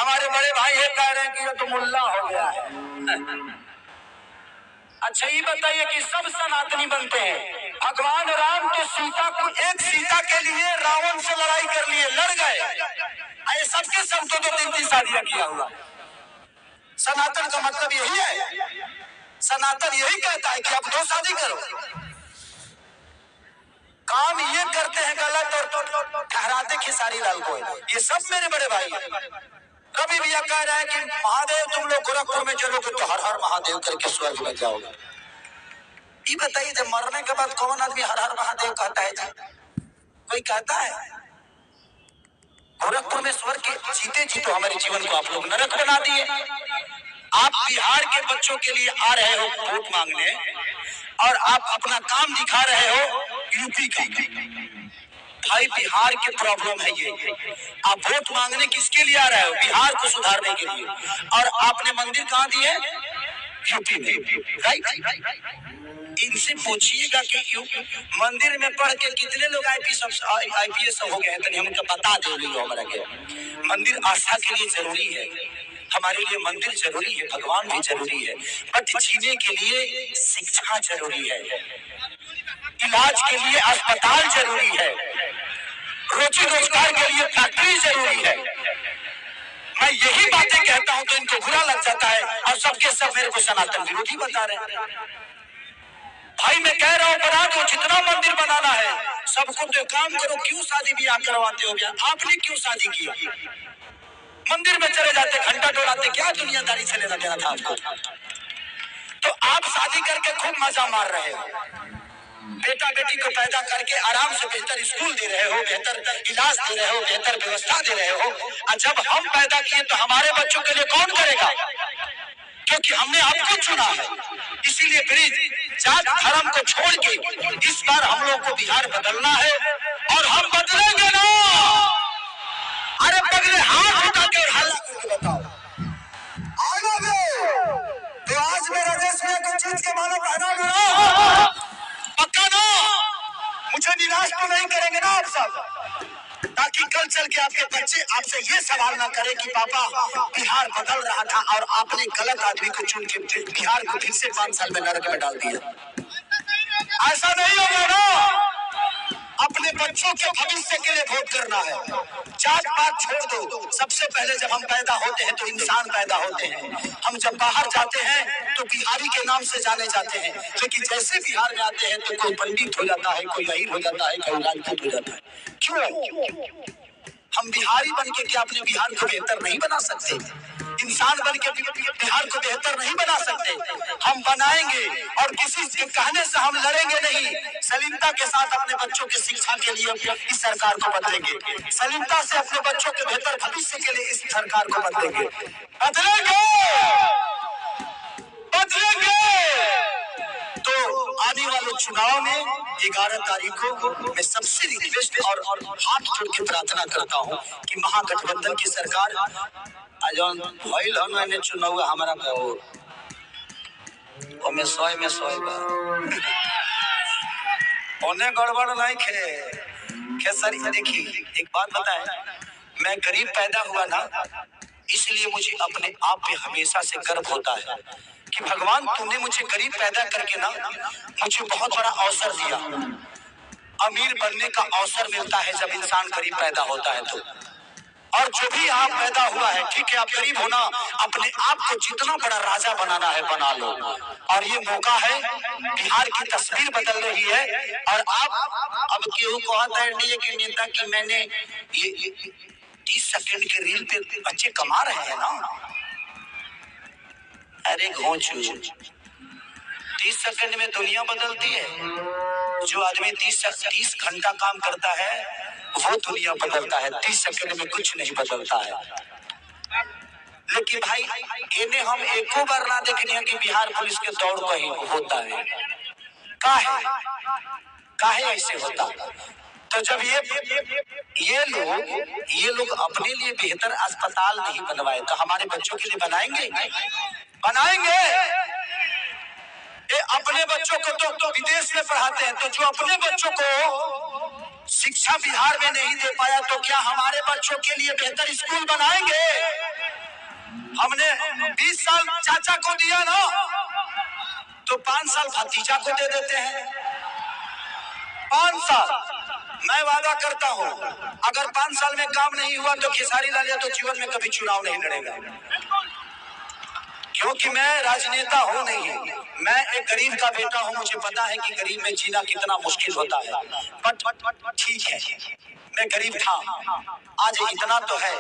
हमारे बड़े भाई ये कह रहे हैं कि ये तो मुल्ला हो गया है। अच्छा ये बताइए कि सब सनातनी बनते हैं। भगवान राम तो सीता को, एक सीता के लिए रावण से लड़ाई कर लिए, लड़ गए। ये सबके सब दो दो तीन तीन शादियां किया हुआ। सनातन का मतलब यही है। सनातन यही कहता है कि आप दो शादी करो। काम ये करते हैं गलत और ठहराते खेसारी लाल को। ये सब मेरे बड़े भाई हैं। कभी भी यह कह रहा है कि महादेव तुम लोग गोरखपुर में चलोगे तो हर हर महादेव करके स्वर्ग में जाओगे। ये बताइए जब मरने के बाद कौन आदमी हर हर महादेव कहता है? कोई कहता है? गोरखपुर में स्वर्ग के जीते जी तो हमारे जीवन को आप लोग नरक बना दिए। आप बिहार के बच्चों के लिए आ रहे हो वोट मांगने और आप अपना काम दिखा रहे हो यूपी का। भाई बिहार की प्रॉब्लम है ये। आप वोट मांगने किसके लिए आ रहे हो? बिहार को सुधारने के लिए। और आपने मंदिर कहाँ दिए? यूपी में, राइट? इनसे पूछिएगा कि मंदिर में पढ़ के कितने लोग आईपीएस हो गए हैं। तो हमको बता दो हमारा क्या मंदिर आस्था के लिए जरूरी है। हमारे लिए मंदिर जरूरी है, भगवान भी जरूरी है, बट जीने के लिए शिक्षा जरूरी है, इलाज के लिए अस्पताल जरूरी है, रोजी रोजगार के लिए फैक्ट्री जरूरी है। मैं यही बातें कहता हूं तो इनको बुरा लग जाता है और सबके सब मेरे को सनातन विरोधी बता रहे हैं। भाई मैं कह रहा हूं बना दो, जितना मंदिर बनाना है सबको। तो काम करो, क्यों शादी ब्याह करवाते हो? आपने क्यों शादी की? मंदिर में चले जाते, घंटा डोलाते, क्या दुनियादारी से लेना देना था आपको? तो आप शादी करके खूब मजा मार रहे हो, बेटा बेटी को पैदा करके आराम से बेहतर स्कूल दे रहे हो, बेहतर इलाज दे रहे हो, बेहतर व्यवस्था दे रहे हो। और जब हम पैदा किए तो हमारे बच्चों के लिए कौन करेगा? क्योंकि हमने आपको चुना है। इसीलिए प्लीज जात धर्म को छोड़ के इस बार हम लोग को बिहार बदलना है और हम बदलेंगे ना। अरे पगले हाथ उठा के हल्ला करके बताओ तो आज मेरा देश में कोई चीज के मानो पहना ना, पक्का ना। मुझे निराश तो नहीं करेंगे ना आप सब, ताकि कल चल के आपके बच्चे आपसे ये सवाल ना करें कि पापा बिहार बदल रहा था और आपने गलत आदमी को चुन के बिहार को फिर से 5 साल में नरक में डाल दिया। ऐसा नहीं होगा ना। अपने बच्चों के भविष्य के लिए वोट करना है। जात पात छोड़ दो। सबसे पहले जब हम पैदा होते हैं तो इंसान पैदा होते हैं। हम जब बाहर जाते हैं तो बिहारी के नाम से जाने जाते हैं, लेकिन जैसे बिहार में आते हैं तो कोई पंडित हो जाता है, कोई अहीर हो जाता है, कोई राजपूत हो जाता है। क्यों? हम बिहारी बन के क्या अपने बिहार को बेहतर नहीं बना सकते? इंसान बन के बिहार को बेहतर नहीं बना सकते? हम बनाएंगे और किसी के कहने से हम लड़ेंगे नहीं। सलीमता के साथ अपने बच्चों की शिक्षा के लिए इस सरकार को बदलेंगे। सलीमता से अपने बच्चों के बेहतर भविष्य के लिए इस सरकार को बदलेंगे। बदलेंगे, बदलेंगे। तो आने वाले चुनाव में 11 तारीख को मैं सबसे रिक्वेस्ट और हाथ जोड़ के प्रार्थना करता हूं कि महागठबंधन की सरकार भइल मैंने चुनाव हमारा में 100 में 100 उन्हें गड़बड़ नहीं खेसरी। देखिए एक बात बताएं, मैं गरीब पैदा हुआ ना, इसलिए मुझे अपने आप पे हमेशा से गर्व होता है कि भगवान तुमने मुझे गरीब पैदा करके ना मुझे बहुत बड़ा अवसर दिया। अमीर बनने का अवसर मिलता है जब इंसान गरीब पैदा होता है तो। और जो भी यहाँ पैदा हुआ है, ठीक है आप गरीब हो ना, अपने आप को जितना बड़ा राजा बनाना है बना लो। और ये मौका है, बिहार की तस्वीर बदल रही है। और आप अब क्यों कहता है कि नेता की मैंने ये 30 सेकंड के रील पे बच्चे कमा रहे हैं ना। अरे घोंचू, 30 सेकंड में दुनिया बदलती है। जो आदमी 30 घंटा काम करता है वो दुनिया बदलता है, 30 सेकंड में कुछ नहीं बदलता है। लेकिन भाई इन्हें हम एको बार ना देखने हैं कि बिहार पुलिस के दौड़ कहीं होता है। काहे ऐसे होता? तो जब ये लोग अपने लिए बेहतर अस्पताल नहीं बनवाए तो हमारे बच्चों के लिए बनाएंगे? अपने बच्चों को तो विदेश में पढ़ाते हैं, तो जो अपने बच्चों को शिक्षा बिहार में नहीं दे पाया तो क्या हमारे बच्चों के लिए बेहतर स्कूल बनाएंगे? चाचा को दिया ना तो 5 साल भतीजा को दे देते हैं। 5 साल मैं वादा करता हूं, अगर 5 साल में काम नहीं हुआ तो खेसारी लाल यादव जीवन में कभी चुनाव नहीं लड़ेगा, क्योंकि मैं राजनेता हूं नहीं, मैं एक गरीब का बेटा हूं। मुझे पता है कि गरीब में जीना कितना मुश्किल होता है, बट ठीक है, मैं गरीब था, आज इतना तो है।